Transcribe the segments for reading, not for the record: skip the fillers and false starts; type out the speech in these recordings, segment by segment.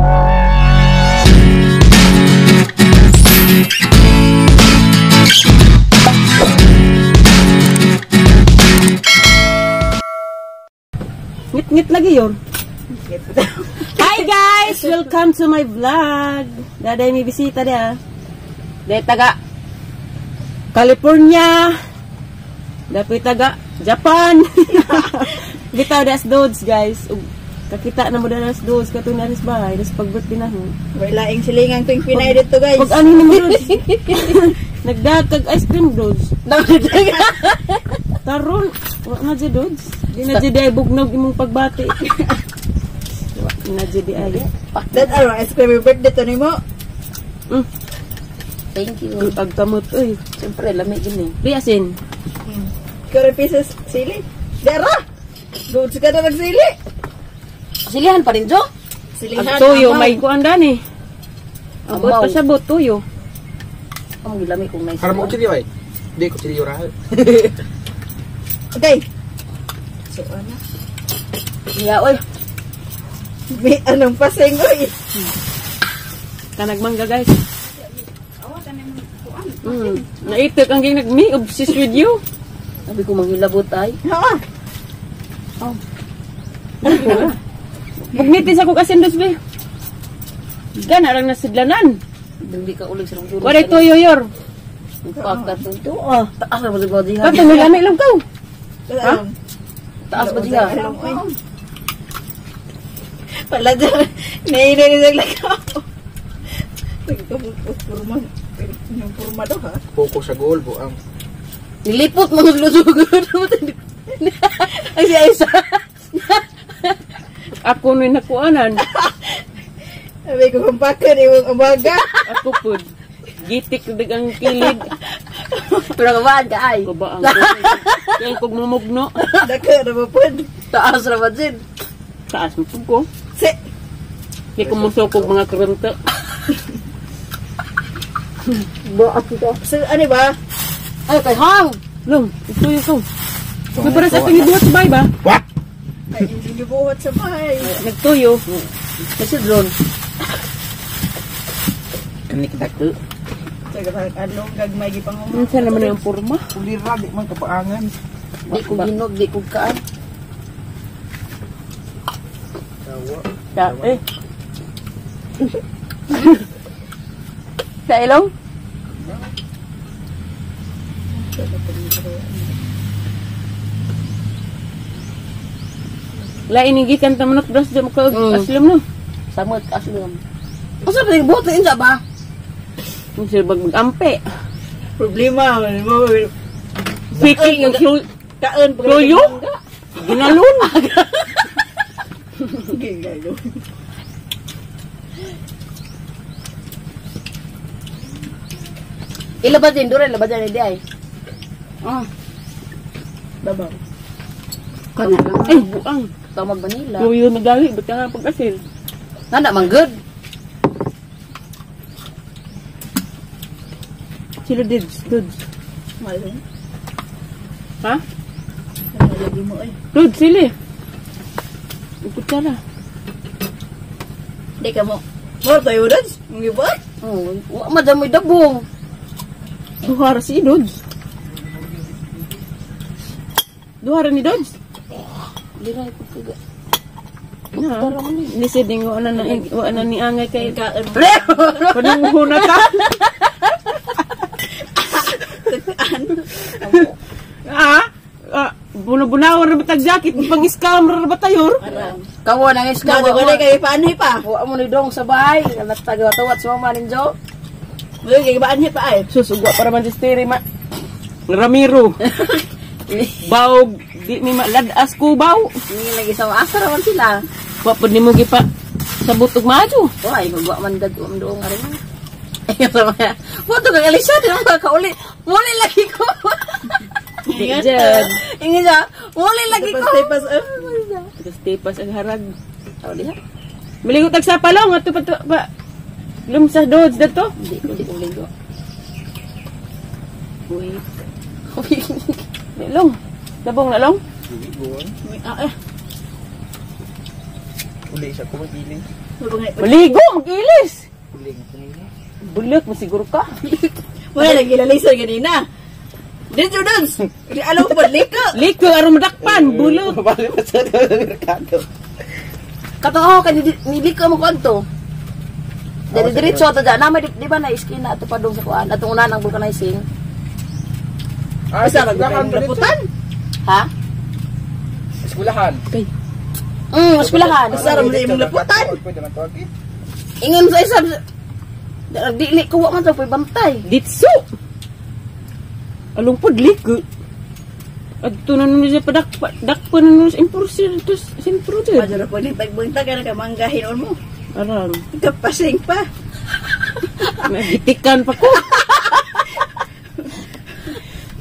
Ngit-ngit lagi yun. Hi guys! Welcome to my vlog. Daday may bisita dia. Day taga California. Dapat taga Japan. Bitaw das dods guys. Kakita na mo das dods katong naris bahay. Das pagbot pinahon. Wala ing silingang tuwing Pinay dito guys. Pag ano ni mo dods. Nagdatag ice cream dods. Taron, wala na dyan dods. Di na dyan ay bugnog imong pagbati. Di na dyan ay. That ano, ice cream birthday to ni mo. Thank you. Agkamot, uy. Siyempre, lamig yun eh. Riasin. Curry pieces sili. Dara! Doon ka na nagsili. Silihan pa rin, Jo? Silihan. Tuyo, may kuandan eh. Ang bot pa siya bot, tuyo. Ang lamig kong nice. Harap mo ko siliyo ay. Hindi ko siliyo rahal. Okay. So, ano? Yeah, oy. May anong paseng, oy. Kanagmangga guys. Naitik ang ging nag-me obsessed with you. Sabi ko manghilabot ay. Ha? Magnitis ako kasi dos be. Gana lang nasidlanan. Hindi ka ulit sa rong Waray tuyo yor. Pagkat ito. Ah, taas na ba di ba diha? Kato may lamig lang ko. Ha? Taas ba diha? Pala dyan. Naiininig lang ako. Purma. Yung purma daw ha? Focus sa goal po ang. Nilipot mo ng lusugod. Ay siya isa. Ako nung nakuanan. Sabi ko kung bakit yung umaga. Ako po. Gitik ang kilid. Pero kabaan ka ay. Kabaang ko. Kaya kung mamugno. Daka na mapun. Taas na ba din? Taas mo ko. Si. Hindi ko musukog mga kurunta. Baat ito. So, ano ba? Ay, kay Hang! Long, ituyo ko. May para sa ating ibuhat sa bahay ba? What? Ay, hindi buhat sa bahay. Nagtuyo. Kasi drone. Kani kita ko. Saga anong gagmay gipang Minsan naman yung purma. Ulira di man kapaangan. Di ko ginog, di ko kaan. Eh. Sa ilong? Lain yung gikan tamanok bras dyan ka aslam no? Samot aslam. Asa ba yung buhatin sa ba? Yung sila mag-ampe. problema. Speaking yung Kaan tuyo? Ginalun. Ginalun. Ilabas din, dura, ilabas din, hindi ay. Ah, Babang. kana lang. Ay, buang. Tawag Manila. Tuyo na dali. Ba't ka nga pag-asil? Nanda, man good. Sila dudes. Malong. Ha? Malagi mo ay. Dudes, sila. Ikot ka na. Di ka mo. Mo tayo dance. Ang iba. Oh, madam may dabong. Duhara si dudes. Duhara ni dudes. Hindi na ito tiga. Na. Nisiding wa na ni angay kay Kaan. panunghuna ka. Bunaw-bunaw na batag jacket pang scam ra ba tayo? Kawo nang iska. Kado ko na kayo paanhi pa. Wa mo ni dong sa bahay. Nagtagaw-tawat sa mama ninyo. Wala kayo paanhi pa ay. Susugwa para man steri ma. Ramiro. Baw di mi maladas ko baw. Hindi lagi sa asar man sila. Wa pud nimo gi pa sa butog maju. Why, magwa man dagko ang doong nga rin. Ayun sama ya. Wato kang Elisa, di mo kakauli. Muli lagi ko. Diyan. Ingin siya, muli lagi ko. Tipas. Terus tipas ang harag. Tao diha? Maligo tag sa palong ato pa. Lumsah dodge dato. Hindi ko ligo. Wait. Long. Dabong na long. Uli sa ko magili. Maligo, mag-ilis. Huling ko niya. Bulak mo siguro ka. Wala lagi lalisan ganina. Dito Dudes. Alam mo ba liko? Liko, aron madakpan, bulak. Balik pa sa merkado. Katong kan niliko mo kwanto. Dari diretso ato dyan. Nama di ba na iskina ato pa doon sa kuan. Atong una ng vulcanizing. Asa laputan? Ha? Eskulahan. Okay. Eskwelahan. Asa ra mo imong laputan? Pwede man tawag. Ingon sa isa. Dili kuwa man sa po'y bantay. Ditso. Alungpod, liko. At ito na nung siya dakpan na nung sa impursi. Tapos, simpro dyan. Padara po ni pagbunta ka na ka manggahin mo. Aram. Kapasing pa. Nagitikan pa ko.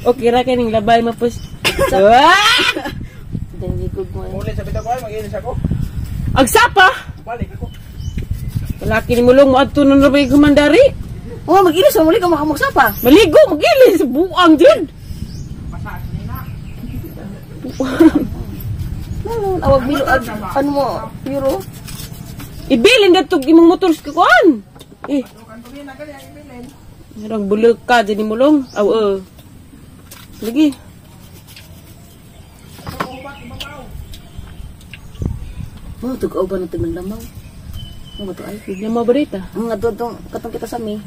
Okay ra kaning labay mapus. Then good mo. Muli sa bitaw ko, mag-ilis ako. Agsapa. Balik ako. Palaki ni mulong mo adto nang rabay kumandari. Oh, mag-ilis mo muli ka makamugsapa. Maligo, magilis buang jud. Awag bilo ano mo, biro. Ibilin datog imong motor sa kuan. Merang bulog ka dyan ni mulong. Aw, lagi. Oh, tugaw ba natin ng lamaw? Ano ba ito ay? Bigla mo barita. Ang nga doon, katong kita sa mi.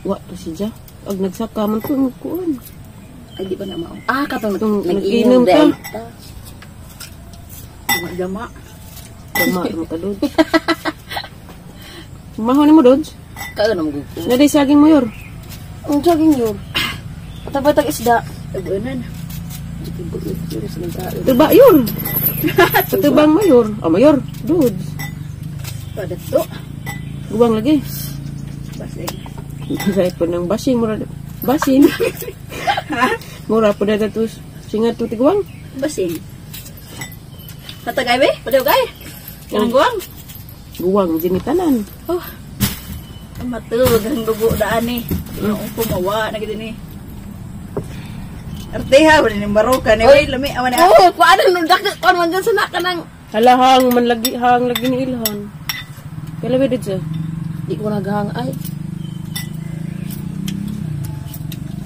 Wa to si Ja. Ag nagsaka man ko kuan. Ay, di ba na mao? Ah, katong Itong nag-inom nag-inom ka. dahil. Gama. Tama mo ka dod. Mahon mo dod. Kaano mo gusto? Naday saging mo yor. Ang jogging yun. Patag-patag isda. Tagunan. Tuba yor. Tubang mayor. Ah, mayor. Dod. Padato. Guwang lagi. Basing. Say po ng basing mura. Basin. Mura po na datos. Singat to tiguang. Basing. Hatagay be? Padaw gay. Kanang guwang. Guwang jinitanan. Oh. Matulog ang dugo daan ni. Yung kumawa na gid ni. Arteha wala ni maroka ni way lami awan ni. Oh, paano nung dakit kon man dyan sa nakanang. Halahang man lagi hang lagi ni ilhan. Kala ba dito? Di ko naghang ay.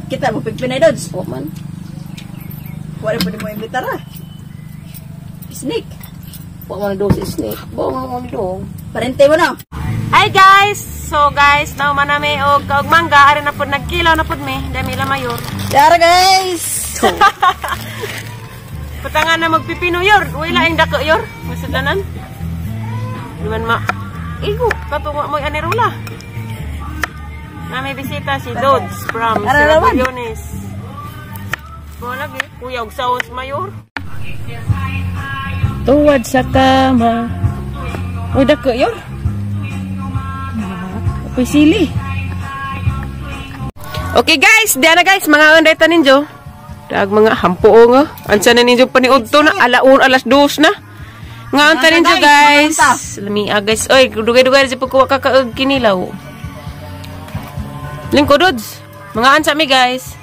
Kita mo pigpinay dods. O man. Wala pa di mo imbitar ah. Snake. Wa man do si snake. Wa man do. Parente mo na. Hi guys! So guys, now manami og kaog mangga ari na pud nagkilaw na pud mi, dami la mayor. Yara guys. Patangan na magpipino yor, uy laing dako yor, masudlanan. Duman ma. Igo, katungo mo anirula. Na may bisita si Dodds from Ararawan. Siraguyones. Mo lagi, kuya og saos mayor. Tuwad sa kama. Uy dako yor. Sili. Okay guys, diyan na guys, mga ondeta ninyo. Dag mga hampuo nga. Ansa na ninyo paniudto na, alas 2 na. Nga anta ninyo guys. Lamia guys. Oy, dugay-dugay sa pagkuha kakaog kinilaw. Lingko Dods. Mga ansa mi guys.